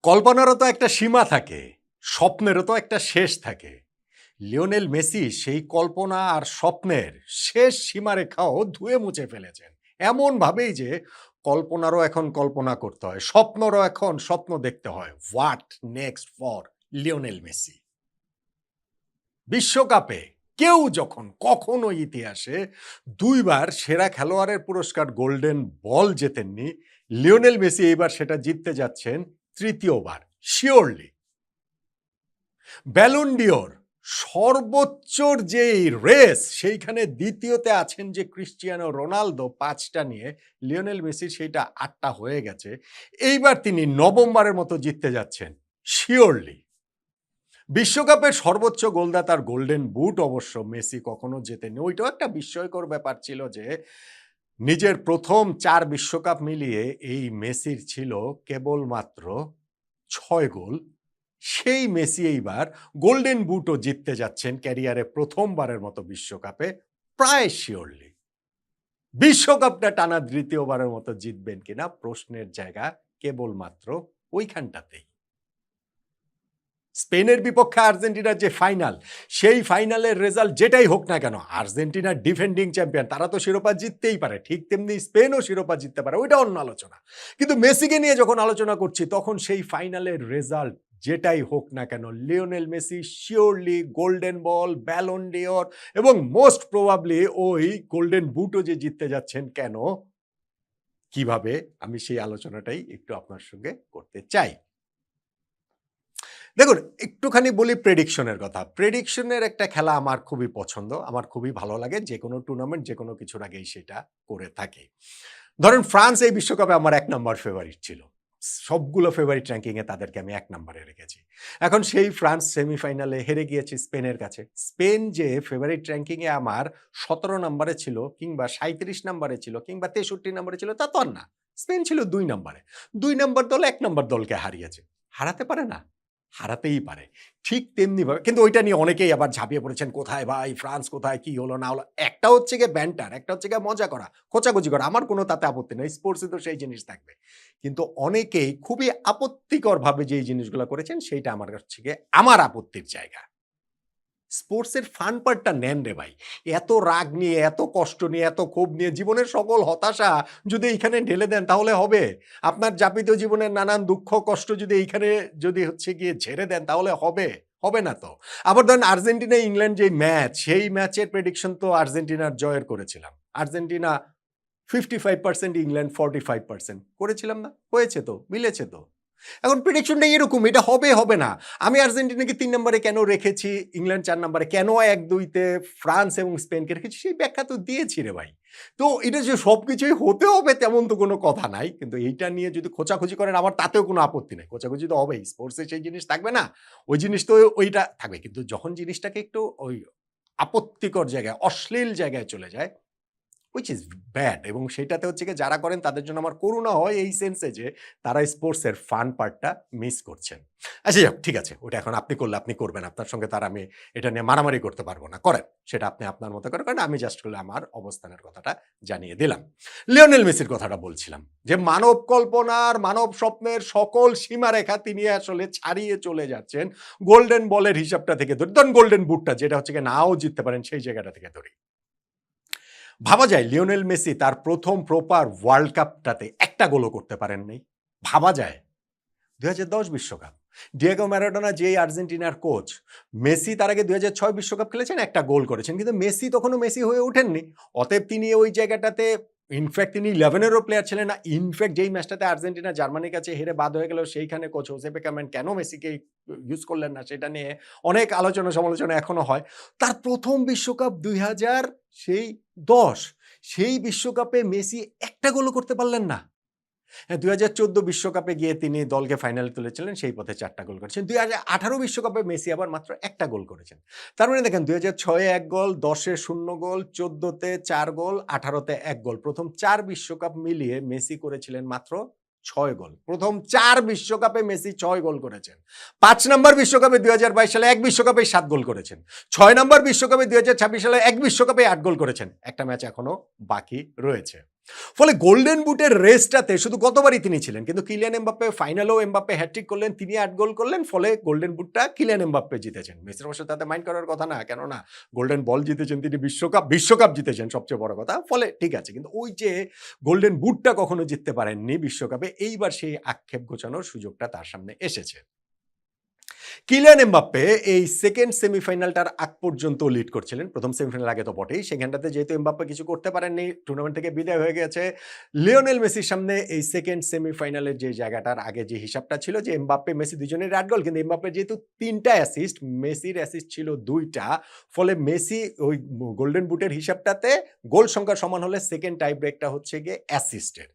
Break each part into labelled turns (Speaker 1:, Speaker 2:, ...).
Speaker 1: কল্পনারও তো একটা সীমা থাকে, স্বপ্নেরও তো একটা শেষ থাকে। লিওনেল মেসি সেই কল্পনা আর স্বপ্নের শেষ সীমারেখাও ধুয়ে মুছে ফেলেছেন। এমনভাবেই যে কল্পনারও এখন কল্পনা করতে হয়, স্বপ্নেরও এখন স্বপ্ন দেখতে হয়। What next for Lionel Messi? বিশ্বকাপে কেউ যখন কখনো ইতিহাসে দুইবার সেরা খেলোয়াড়ের পুরস্কার গোল্ডেন বল জেতেননি, লিওনেল মেসি এইবার সেটা জিততে যাচ্ছেন তৃতীয়বার শিওরলি। ব্যালন ডিওর সর্বোচ্চর যে রেস, সেইখানে দ্বিতীয়তে আছেন যে ক্রিস্টিয়ানো রোনালদো 5টা নিয়ে, লিওনেল মেসির সেইটা 8টা হয়ে গেছে। এইবার তিনি নবমবারের মতো জিততে যাচ্ছেন শিওরলি। বিশ্বকাপের সর্বোচ্চ গোলদাতার গোল্ডেন বুট অবশ্য মেসি কখনো জেতেনি। ওইটাও একটা বিস্ময়কর ব্যাপার ছিল যে নিজের প্রথম 4 বিশ্বকাপ মিলিয়ে এই মেসির ছিল কেবলমাত্র 6 গোল। সেই মেসি এইবার গোল্ডেন বুটও জিততে যাচ্ছেন ক্যারিয়ারে প্রথমবারের মতো বিশ্বকাপে, প্রায় শিওরলি। বিশ্বকাপটা টানা দ্বিতীয়বারের মতো জিতবেন কিনা প্রশ্নের জায়গা কেবলমাত্র ওইখানটাতেই। স্পেনের বিপক্ষে আর্জেন্টিনার যে ফাইনাল, সেই ফাইনালের রেজাল্ট যেটাই হোক না কেন, আর্জেন্টিনার ডিফেন্ডিং চ্যাম্পিয়ন, তারা তো শিরোপা জিততেই পারে, ঠিক তেমনি স্পেনও শিরোপা জিততে পারে, ওইটা অন্য আলোচনা। কিন্তু মেসিকে নিয়ে যখন আলোচনা করছি, তখন সেই ফাইনালের রেজাল্ট যেটাই হোক না কেন, Lionel Messi surely golden ball, Ballon d'Or এবং মোস্ট প্রবাবলি ওই গোল্ডেন বুটও যে জিততে যাচ্ছেন। কেন, কিভাবে, আমি সেই আলোচনাটাই একটু আপনার সঙ্গে করতে চাই। দেখুন, একটুখানি বলি প্রেডিকশনের কথা। প্রেডিকশনের একটা খেলা আমার খুবই পছন্দ, আমার খুবই ভালো লাগে। যে কোনো টুর্নামেন্ট যে কোনো কিছুর আগেই সেটা করে থাকি। ধরেন ফ্রান্স এই বিশ্বকাপে আমার 1 নম্বর ফেভারিট ছিল। সবগুলো ফেভারিট র্যাঙ্কিংয়ে তাদেরকে আমি 1 নম্বরে রেখেছি। এখন সেই ফ্রান্স সেমিফাইনালে হেরে গিয়েছে স্পেনের কাছে। স্পেন যে ফেভারিট র্যাঙ্কিংয়ে আমার 17 নম্বরে ছিল, কিংবা 37 নম্বরে ছিল, কিংবা 63 নম্বরে ছিল, তা তো আর না। স্পেন ছিল 2 নম্বরে। 2 নম্বর দল 1 নম্বর দলকে হারিয়েছে। হারাতে পারে না? হারাতেই পারে। ঠিক তেমনিভাবে কিন্তু ওইটা নিয়ে অনেকেই আবার ঝাঁপিয়ে পড়েছেন, কোথায় ভাই ফ্রান্স, কোথায় কি হলো না হলো। একটা হচ্ছে গিয়ে ব্যান্টার, একটা হচ্ছে গিয়ে মজা করা, খোঁচাখুচি করা। আমার কোনো তাতে আপত্তি নেই, স্পোর্টসে তো সেই জিনিস থাকবে। কিন্তু অনেকেই খুবই আপত্তিকরভাবে যেই জিনিসগুলো করেছেন, সেইটা আমার কাছে গিয়ে আমার আপত্তির জায়গা। স্পোর্টসের ফান পার্টটা নেন রে ভাই। এত রাগ নিয়ে, এত কষ্ট নিয়ে, এত ক্ষোভ নিয়ে জীবনের সকল হতাশা যদি এইখানে ঢেলে দেন, তাহলে হবে? আপনার যাপিত জীবনের নানান দুঃখ কষ্ট যদি এইখানে যদি হচ্ছে গিয়ে ঝেড়ে দেন, তাহলে হবে? হবে না তো। আবার ধরেন আর্জেন্টিনা ইংল্যান্ড যেই ম্যাচ, সেই ম্যাচের প্রেডিকশন তো আর্জেন্টিনার জয়ের করেছিলাম। আর্জেন্টিনা 55%, ইংল্যান্ড 45% করেছিলাম না? হয়েছে তো, মিলেছে তো। এখন প্রেডিকশনটা এরকম, এটা হবে, হবে না। আমি আর্জেন্টিনাকে 3 নম্বরে কেন রেখেছি, ইংল্যান্ড 4 নম্বরে, কেন 1-2-তে ফ্রান্স এবং স্পেনকে রেখেছি, সেই ব্যাখ্যা তো দিয়েছি রে ভাই। তো এটা যে সবকিছুই হতে হবে তেমন তো কোনো কথা নাই। কিন্তু এইটা নিয়ে যদি খোঁচাখুচি করেন, আমার তাতেও কোনো আপত্তি নাই। খোঁচাখুচি তো হবেই। স্পোর্টসে সেই জিনিস থাকবে না? ওই জিনিস তো ওইটা থাকবে। কিন্তু যখন জিনিসটাকে একটু ওই আপত্তিকর জায়গায়, অশ্লীল জায়গায় চলে যায়, which is bad, এবং সেটাতে হচ্ছে গিয়ে যারা করেন তাদের জন্য আমার করুণা হয় এই সেন্সে যে তারা স্পোর্টসের ফান পার্টটা মিস করছেন। আচ্ছা যাক, ঠিক আছে, ওটা এখন আপনি করলে আপনি করবেন। আপনার সঙ্গে তার আমি এটা নিয়ে মারামারি করতে পারবো না। করেন। সেটা আপনি আপনার মতো করে করেন। আমি জাস্ট করলে আমার অবস্থানের কথাটা জানিয়ে দিলাম। লিওনেল মেসির কথাটা বলছিলাম যে মানব কল্পনার, মানব স্বপ্নের সকল সীমারেখা তিনি আসলে ছাড়িয়ে চলে যাচ্ছেন। গোল্ডেন বলের হিসাবটা থেকে ধরুন, গোল্ডেন বুটটা যেটা হচ্ছে গিয়ে নাও জিততে পারেন, সেই জায়গাটা থেকে ধরি। ভাবা যায় লিওনেল মেসি তার প্রথম প্রপার ওয়ার্ল্ড কাপটাতে একটা গোলও করতে পারেন নাই? ভাবা যায়? 2010 বিশ্বকাপ, ডিয়েগো ম্যারাডোনা যেই আর্জেন্টিনার কোচ, মেসি তার আগে 2006 বিশ্বকাপ খেলেছেন, একটা গোল করেছেন, কিন্তু মেসি তখনও মেসি হয়ে ওঠেননি। অতএব তিনি ওই জায়গাটাতে, ইনফ্যাক্ট তিনি 11-এরও প্লেয়ার ছিলেন না। ইনফ্যাক্ট যেই ম্যাচটাতে আর্জেন্টিনা জার্মানির কাছে হেরে বাদ হয়ে গেল, সেইখানে কোচ হোসে পেকারম্যান কেন মেসিকে ইউজ করলেন না, সেটা নিয়ে অনেক আলোচনা সমালোচনা এখনো হয়। তার প্রথম বিশ্বকাপ 2010, সেই বিশ্বকাপে মেসি একটা গোলও করতে পারলেন না। হ্যাঁ, 2014 বিশ্বকাপে গিয়ে তিনি দলকে ফাইনালে তুলেছিলেন, সেই পথে 4টা গোল করেছেন। 2018 বিশ্বকাপে মেসি আবার মাত্র একটা গোল করেছেন। তার মানে দেখেন, 2006-এ 1 গোল, 10-এ 0 গোল, 14-তে 4 গোল, 18-তে 1 গোল। প্রথম 4 বিশ্বকাপ মিলিয়ে মেসি করেছিলেন মাত্র 6 গোল। প্রথম 4 বিশ্বকাপে মেসি 6 গোল করেছেন। 5 নম্বর বিশ্বকাপে 2022 সালে 1 বিশ্বকাপে 7 গোল করেছেন। 6 নম্বর বিশ্বকাপে 2026 সালে 1 বিশ্বকাপে 8 গোল করেছেন। একটা ম্যাচ এখনো বাকি রয়েছে। ফলে গোল্ডেন বুটের রেসটাতে শুধু গতবারই তিনি ছিলেন, কিন্তু কিলিয়ান এমবাপ্পে ফাইনালেও এমবাপ্পে হ্যাটট্রিক করলেন, তিনি ৮ গোল করলেন, ফলে গোল্ডেন বুটটা কিলিয়ান এমবাপ্পে জিতেছেন। মেসির অবশ্য তাতে মাইন্ড করার কথা না, কেননা গোল্ডেন বল জিতেছেন তিনি, বিশ্বকাপ জিতেছেন সবচেয়ে বড় কথা, ফলে ঠিক আছে। কিন্তু ওই যে গোল্ডেন বুটটা কখনো জিততে পারেননি বিশ্বকাপে, এইবার সেই আক্ষেপ ঘোচানোর সুযোগটা তার সামনে এসেছে। কিলিয়ান এমবাপ্পে এই সেকেন্ড সেমিফাইনালটার আগ পর্যন্ত লিড করছিলেন, প্রথম সেমিফাইনাল আগে তো বটেই, সেখানটাতে যেহেতু এমবাপ্পে কিছু করতে পারেননি, টুর্নামেন্ট থেকে বিদায় হয়ে গেছে, লিওনেল মেসির সামনে এই সেকেন্ড সেমিফাইনালের যে জায়গাটার আগে যে হিসাবটা ছিল যে এমবাপ্পে মেসি দুজনের ৮ গোল, কিন্তু এমবাপ্পের যেহেতু ৩টা অ্যাসিস্ট, মেসির অ্যাসিস্ট ছিল ২টা, ফলে মেসি ওই গোল্ডেন বুটের হিসাবটাতে গোল সংখ্যা সমান হলে সেকেন্ড টাই ব্রেকটা হচ্ছে গিয়ে অ্যাসিস্টের।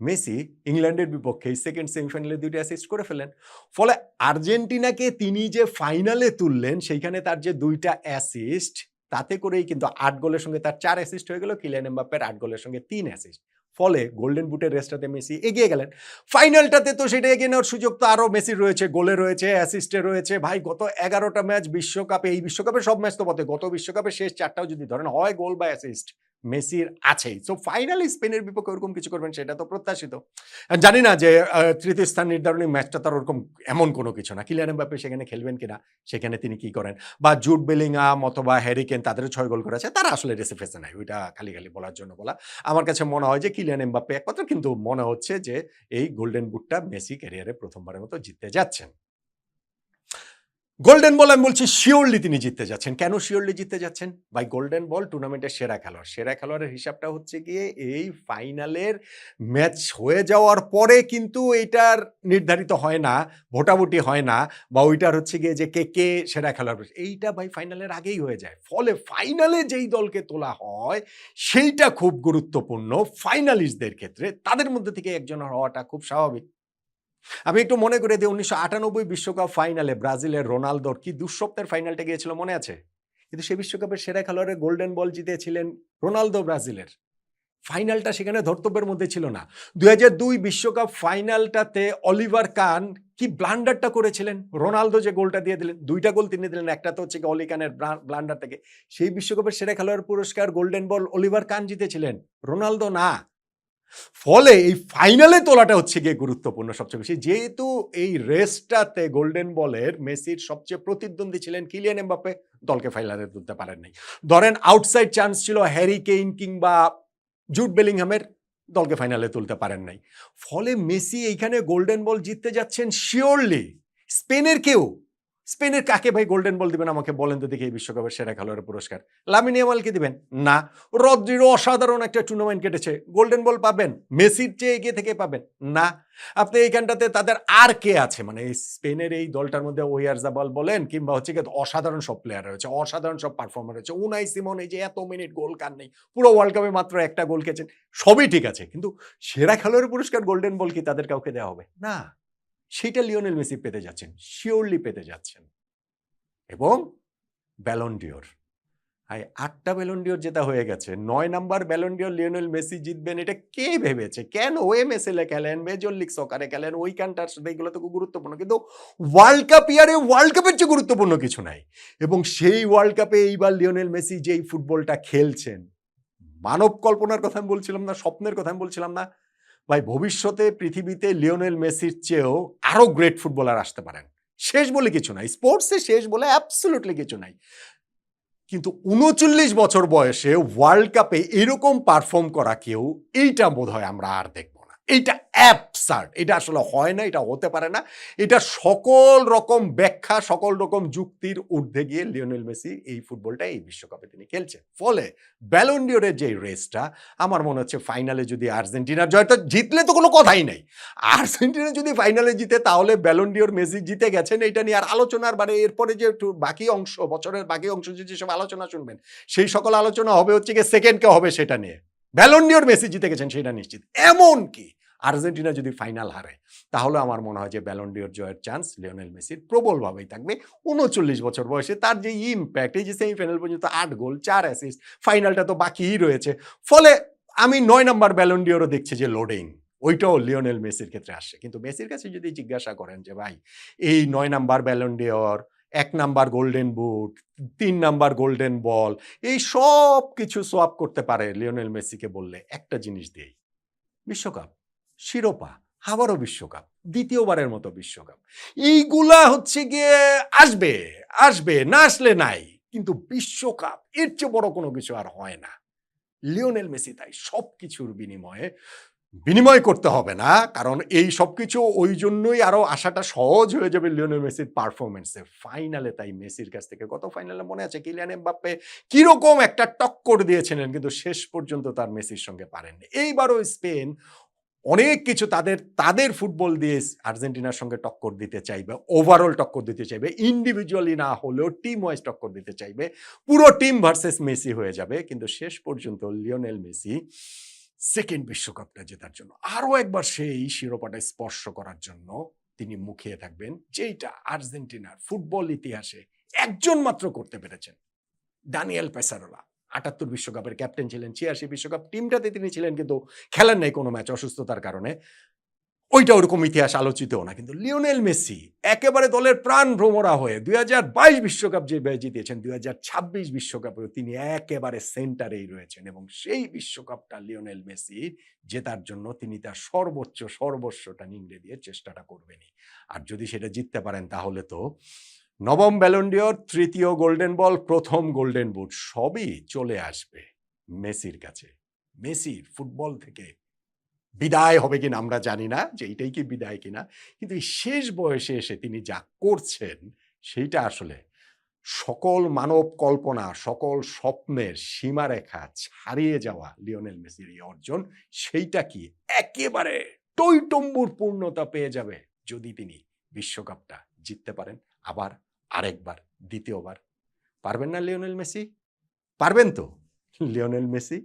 Speaker 1: মেসি ইংল্যান্ডের বিপক্ষে সেকেন্ড সেমিফাইনালে ২টা অ্যাসিস্ট করে ফেলেন। ফলে আর্জেন্টিনাকে তিনি যে ফাইনালে তুললেন, সেইখানে তার যে ২টা অ্যাসিস্ট, তাতে করেই কিন্তু ৮ গোলের সঙ্গে তার ৪ অ্যাসিস্ট হয়ে গেল, কিলিয়ান এমবাপ্পের ৮ গোলের সঙ্গে ৩ অ্যাসিস্ট। ফলে গোল্ডেন বুটের রেসটাতে মেসি এগিয়ে গেলেন। ফাইনালটাতে তো সেটা এগিয়ে নেওয়ার সুযোগ তো আরও মেসির রয়েছে, গোলে রয়েছে, অ্যাসিস্টে রয়েছে। ভাই গত ১১টা ম্যাচ বিশ্বকাপে, এই বিশ্বকাপে সব ম্যাচ তো বটে, গত বিশ্বকাপের শেষ ৪টাও যদি ধরেন, হয় গোল বা অ্যাসিস্ট মেসির আছেই। সো ফাইনালি স্পেনের বিপক্ষে ওরকম কিছু করবেন সেটা তো প্রত্যাশিত। জানি না যে তৃতীয় স্থান নির্ধারণী ম্যাচটা তার ওরকম এমন কোনো কিছু না। কিলিয়ান এমবাপ্পে সেখানে খেলবেন কিনা, সেখানে তিনি কি করেন, বা জুড বেলিংহাম অথবা হ্যারি কেন তাদেরও ৬ গোল করেছে, তারা আসলে রেসে ফেসে নাই, ওইটা খালি বলার জন্য বলা। আমার কাছে মনে হয় যে কিলিয়ান এমবাপ্পে একমাত্র, কিন্তু মনে হচ্ছে যে এই গোল্ডেন বুটটা মেসি ক্যারিয়ারে প্রথমবারের মতো জিততে যাচ্ছেন। গোল্ডেন বল আমি বলছি শিওরলি তিনি জিততে যাচ্ছেন। কেন শিওরলি জিততে যাচ্ছেন? ভাই গোল্ডেন বল টুর্নামেন্টের সেরা খেলোয়াড়। সেরা খেলোয়াড়ের হিসাবটা হচ্ছে গিয়ে এই ফাইনালের ম্যাচ হয়ে যাওয়ার পরে কিন্তু এইটার নির্ধারিত হয় না, ভোটাভুটি হয় না, বা ওইটার হচ্ছে গিয়ে যে কে সেরা খেলোয়াড়, এইটা ভাই ফাইনালের আগেই হয়ে যায়। ফলে ফাইনালে যেই দলকে তোলা হয় সেইটা খুব গুরুত্বপূর্ণ ফাইনালিস্টদের ক্ষেত্রে, তাদের মধ্যে থেকে একজন হওয়াটা খুব স্বাভাবিক। আমি একটু মনে করে দিই, ১৯৯৮ বিশ্বকাপ ফাইনালে ব্রাজিলের রোনালদোর কি দুঃস্বপ্নের ফাইনালটা গিয়েছিল মনে আছে? কিন্তু সেই বিশ্বকাপের সেরা খেলোয়াড়ের গোল্ডেন বল জিতেছিলেন রোনালদো ব্রাজিলের। ফাইনালটা সেখানে ধর্তব্যের মধ্যে ছিল না। ২০০২ বিশ্বকাপ ফাইনালটাতে অলিভার কান কি ব্লান্ডারটা করেছিলেন, রোনালদো যে গোলটা দিয়ে দিলেন, ২টা গোল তিনি দিলেন, একটা তো হচ্ছে অলি কানের ব্লান্ডার থেকে। সেই বিশ্বকাপের সেরা খেলোয়াড় পুরস্কার গোল্ডেন বল অলিভার কান জিতেছিলেন, রোনালদো না। ফলে এই ফাইনালে তোলাটা হচ্ছে গিয়ে গুরুত্বপূর্ণ সবচেয়ে বেশি, যেহেতু এই রেসটাতে গোল্ডেন বলের মেসির সবচেয়ে প্রতিদ্বন্দ্বী ছিলেন কিলিয়ান এমবাপ্পে, দলকে ফাইনালে তুলতে পারেন নাই। ধরেন আউটসাইড চান্স ছিল হ্যারি কেইন কিংবা জুড বেলিংহামের, দলকে ফাইনালে তুলতে পারেন নাই। ফলে মেসি এইখানে গোল্ডেন বল জিততে যাচ্ছেন শিওরলি। স্পেনের কাকে ভাই গোল্ডেন বল দিবেন আমাকে বলেন তো দেখি, এই বিশ্বকাপের সেরা খেলোয়াড়ের পুরস্কার লামিন ইয়ামালকে দিবেন না? রদ্রিগো অসাধারণ একটা টুর্নামেন্ট কেটেছে, গোল্ডেন বল পাবেন? মেসির চেয়ে এগিয়ে থেকে পাবেন না। আপনি এইখানটাতে তাদের আর কে আছে, মানে স্পেনের এই দলটার মধ্যে ওয়ারজাবাল বলেন কিংবা হচ্ছে কি অসাধারণ সব প্লেয়ার রয়েছে, অসাধারণ সব পারফর্মার রয়েছে। উনাই সিমন এই যে এত মিনিট গোল কার নেই, পুরো ওয়ার্ল্ড কাপে মাত্র একটা গোল খেয়েছেন, সবই ঠিক আছে, কিন্তু সেরা খেলোয়াড়ের পুরস্কার গোল্ডেন বল কি তাদের কাউকে দেওয়া হবে না? সেটা লিওনেল মেসি পেতে যাচ্ছেন, শিওরলি পেতে যাচ্ছেন। এবং ব্যালন ডিওর, ৮টা ব্যালন ডিওর জেতা হয়ে গেছে, ৯ number Ballon d'Or Lionel Messi জিতবেন, এটা কে ভেবেছে? কেন ওএমএসএল এ খেলেন, মেজর লিগ সকারে খেলেন, ওইখানটার সাথে এগুলো তো গুরুত্বপূর্ণ, কিন্তু ওয়ার্ল্ড কাপ ইয়ারে ওয়ার্ল্ড কাপের চেয়ে গুরুত্বপূর্ণ কিছু নাই। এবং সেই ওয়ার্ল্ড কাপে এইবার লিওনেল মেসি যেই ফুটবলটা খেলছেন, মানব কল্পনার কথা আমি বলছিলাম না, স্বপ্নের কথা আমি বলছিলাম না ভাই, ভবিষ্যতে পৃথিবীতে লিওনেল মেসির চেয়েও আরো গ্রেট ফুটবলার আসতে পারেন। শেষ বলে কিছু নাই, স্পোর্টসে শেষ বলে অ্যাবসলিউটলি কিছু নাই, কিন্তু ৩৯ বছর বয়সে ওয়ার্ল্ড কাপে এরকম পারফর্ম করা কেউ, এইটা বোধহয় আমরা আর দেখব না। এইটা অ্যাবসার্ড, এটা আসলে হয় না, এটা হতে পারে না। এটা সকল রকম ব্যাখ্যা, সকল রকম যুক্তির ঊর্ধ্বে গিয়ে লিওনেল মেসি এই ফুটবলটা এই বিশ্বকাপে তিনি খেলছেন। ফলে ব্যালন ডিওরের যে রেসটা, আমার মনে হচ্ছে ফাইনালে যদি আর্জেন্টিনার জয়টা জিতলে তো কোনো কথাই নাই, আর্জেন্টিনা যদি ফাইনালে জিতে তাহলে ব্যালন ডিওর মেসি জিতে গেছেন, এটা নিয়ে আর আলোচনার মানে এরপরে যে বাকি অংশ, বছরের বাকি অংশ যেসব আলোচনা শুনবেন, সেই সকল আলোচনা হবে হচ্ছে গিয়ে সেকেন্ড কে হবে সেটা নিয়ে। ব্যালন ডিওর মেসি জিতে গেছেন সেটা নিশ্চিত। এমন কি আর্জেন্টিনা যদি ফাইনাল হারে, তাহলে আমার মনে হয় যে ব্যালন ডিওর জয়ের চান্স লিওনেল মেসির প্রবলভাবেই থাকবে। ৩৯ বছর বয়সে তার যে ইম্প্যাক্ট, এই যে সেমিফাইনাল পর্যন্ত ৮ গোল ৪ অ্যাসিস্ট, ফাইনালটা তো বাকিই রয়েছে। ফলে আমি ৯ নাম্বার ব্যালন ডিওরও দেখছি যে লোডিং, ওইটাও লিওনেল মেসির ক্ষেত্রে আসছে। কিন্তু মেসির কাছে যদি জিজ্ঞাসা করেন যে ভাই এই ৯ number Ballon d'Or 1 number golden boot, 3 number golden ball, এই সব কিছু সোয়াপ করতে পারে লিওনেল মেসিকে বললে একটা জিনিস দিয়েই। বিশ্বকাপ, শিরোপা, আবারও বিশ্বকাপ, দ্বিতীয়বারের মতো বিশ্বকাপ। এইগুলা হচ্ছে গিয়ে আসবে, আসবে, না আসলে নাই। কিন্তু বিশ্বকাপ এর চেয়ে বড় কোনো কিছু আর হয় না। লিওনেল মেসি তাই সবকিছুর বিনিময় করতে হবে না, কারণ এই সবকিছু ওই জন্যই আরো আসাটা সহজ হয়ে যাবে লিওনেল মেসির পারফরমেন্সে। ফাইনালে তাই মেসির কাছ থেকে গত ফাইনালে মনে আছে কিলিয়ান এমবাপ্পে কিরকম একটা টক্কর দিয়েছিলেন, কিন্তু শেষ পর্যন্ত তার মেসির সঙ্গে পারেননি। এইবারও স্পেন অনেক কিছু তাদের ফুটবল দিয়ে আর্জেন্টিনার সঙ্গে টক্কর দিতে চাইবে, ওভারঅল টক্কর দিতে চাইবে, ইন্ডিভিজুয়ালি না হলেও টিম ওয়াইজ টক্কর দিতে চাইবে, পুরো টিম ভার্সেস মেসি হয়ে যাবে। কিন্তু শেষ পর্যন্ত লিওনেল মেসি সেকেন্ড বিশ্বকাপটা জেতার জন্য, আরো একবার সেই শিরোপাটা স্পর্শ করার জন্য তিনি মুখিয়ে থাকবেন, যেটা আর্জেন্টিনার ফুটবল ইতিহাসে একজন মাত্র করতে পেরেছেন, দানিয়েল পেসারোলা। ৭৮ বিশ্বকাপের ক্যাপ্টেন ছিলেন, ৮৬ বিশ্বকাপ টিমটাতে তিনি ছিলেন, কিন্তু খেলেন নাই কোনো ম্যাচ অসুস্থতার কারণে। ওইটা ওরকম ইতিহাস আলোচিতও না। কিন্তু লিওনেল মেসি একেবারে দলের প্রাণ ভ্রমরা হয়ে ২০২২ বিশ্বকাপ যে জিতিয়েছেন, ২০২৬ বিশ্বকাপেও তিনি একেবারে সেন্টারেই রয়েছেন, এবং সেই বিশ্বকাপটা লিওনেল মেসির জেতার জন্য তিনি তার সর্বস্বটা নিংড়ে দিয়ে চেষ্টাটা করবেনই। আর যদি সেটা জিততে পারেন তাহলে তো নবম ব্যালন ডিওর, তৃতীয় গোল্ডেন বল, প্রথম গোল্ডেন বুট সবই চলে আসবে মেসির কাছে। মেসির ফুটবল থেকে বিদায় হবে কিনা আমরা জানি না, যে এইটাই কি বিদায় কিনা, কিন্তু এই শেষ বয়সে এসে তিনি যা করছেন সেইটা আসলে সকল মানব কল্পনা, সকল স্বপ্নের সীমারেখা ছাড়িয়ে যাওয়া লিওনেল মেসির এই অর্জন, সেইটা কি একেবারে টইটম্বুর পূর্ণতা পেয়ে যাবে যদি তিনি বিশ্বকাপটা জিততে পারেন আবার, আরেকবার, দ্বিতীয়বার। পারবেন না লিওনেল মেসি? পারবেন তো লিওনেল মেসি?